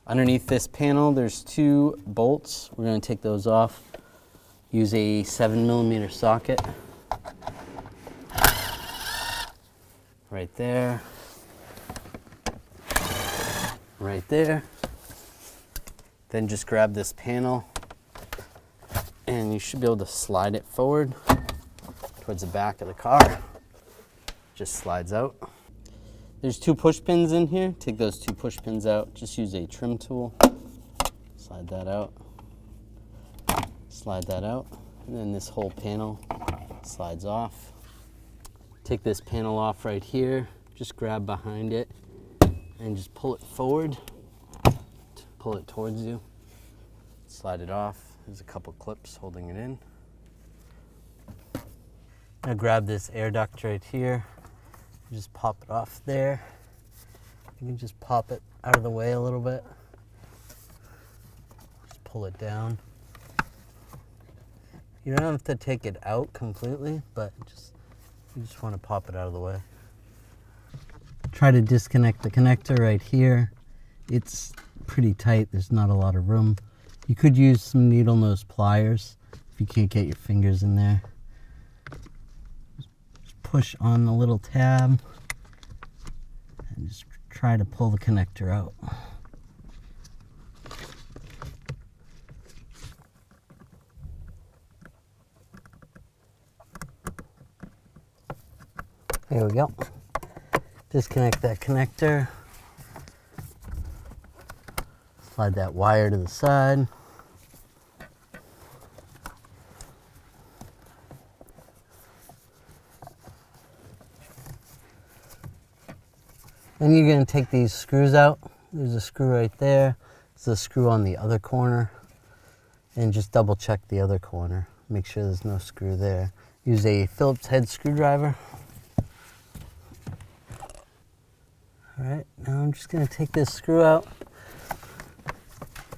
Underneath this panel, there's 2 bolts. We're going to take those off. Use a 7mm socket. Right there. Right there. Then just grab this panel and you should be able to slide it forward towards the back of the car. Just slides out. There's 2 push pins in here. Take those 2 push pins out. Just use a trim tool. Slide that out. Slide that out. And then this whole panel slides off. Take this panel off right here. Just grab behind it and just pull it forward. Pull it towards you. Slide it off. There's a couple clips holding it in. Now grab this air duct right here. Just pop it off there. You can just pop it out of the way a little bit. Just pull it down. You don't have to take it out completely, but you just want to pop it out of the way. Try to disconnect the connector right here. It's pretty tight, there's not a lot of room. You could use some needle nose pliers if you can't get your fingers in there. Push on the little tab and just try to pull the connector out. There we go. Disconnect that connector. Slide that wire to the side. Then you're going to take these screws out. There's a screw right there. There's a screw on the other corner. And just double check the other corner. Make sure there's no screw there. Use a Phillips head screwdriver. Alright, now I'm just going to take this screw out.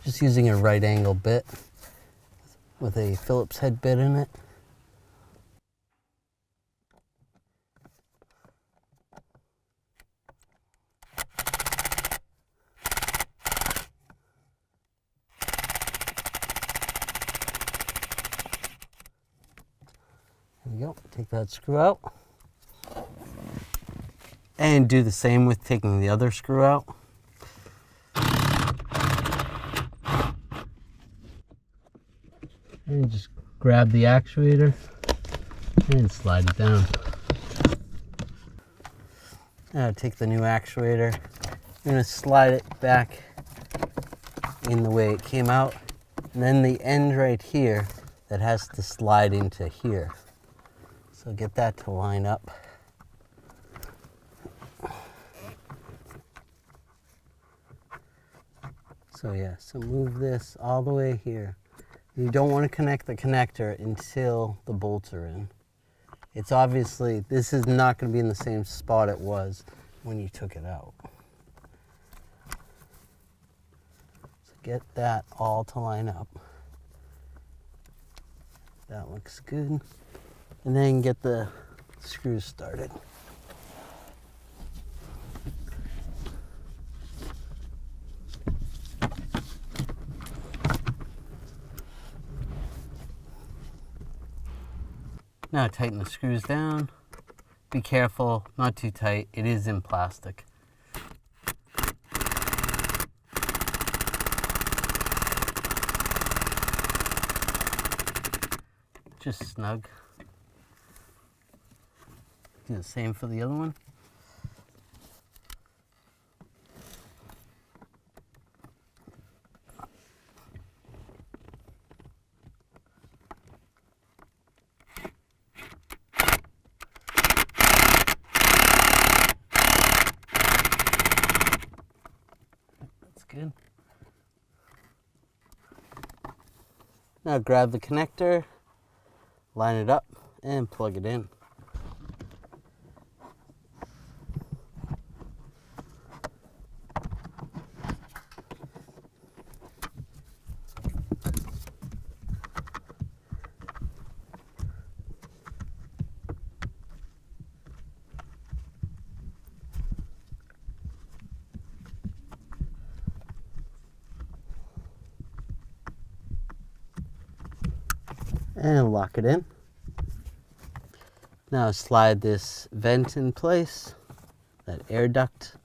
Just using a right angle bit with a Phillips head bit in it. There we go, take that screw out. And do the same with taking the other screw out. And just grab the actuator and slide it down. Now take the new actuator. I'm going to slide it back in the way it came out. And then the end right here that has to slide into here. So get that to line up. So yeah, so move this all the way here. You don't want to connect the connector until the bolts are in. It's obviously, this is not going to be in the same spot it was when you took it out. So get that all to line up. That looks good. And then get the screws started. Now tighten the screws down. Be careful, not too tight. It is in plastic. Just snug. Do the same for the other one. Good. Now grab the connector, line it up, and plug it in. and lock it in. Now slide this vent in place, that air duct,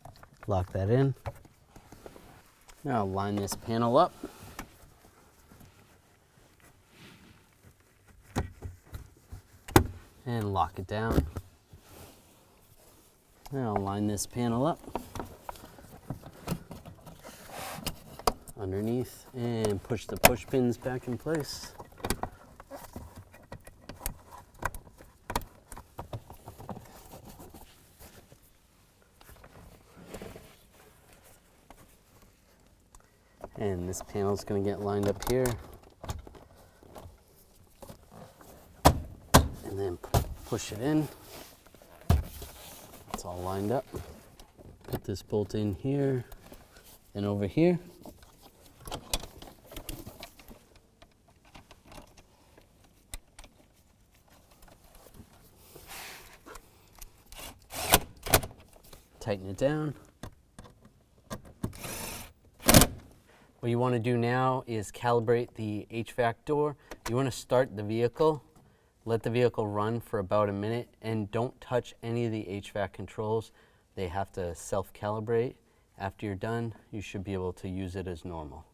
lock that in. Now line this panel up. And lock it down. Now line this panel up underneath and push the push pins back in place. And this panel is going to get lined up here. And then push it in. It's all lined up. Put this bolt in here and over here. Tighten it down. What you want to do now is calibrate the HVAC door. You want to start the vehicle, let the vehicle run for about a minute, and don't touch any of the HVAC controls. They have to self-calibrate. After you're done, you should be able to use it as normal.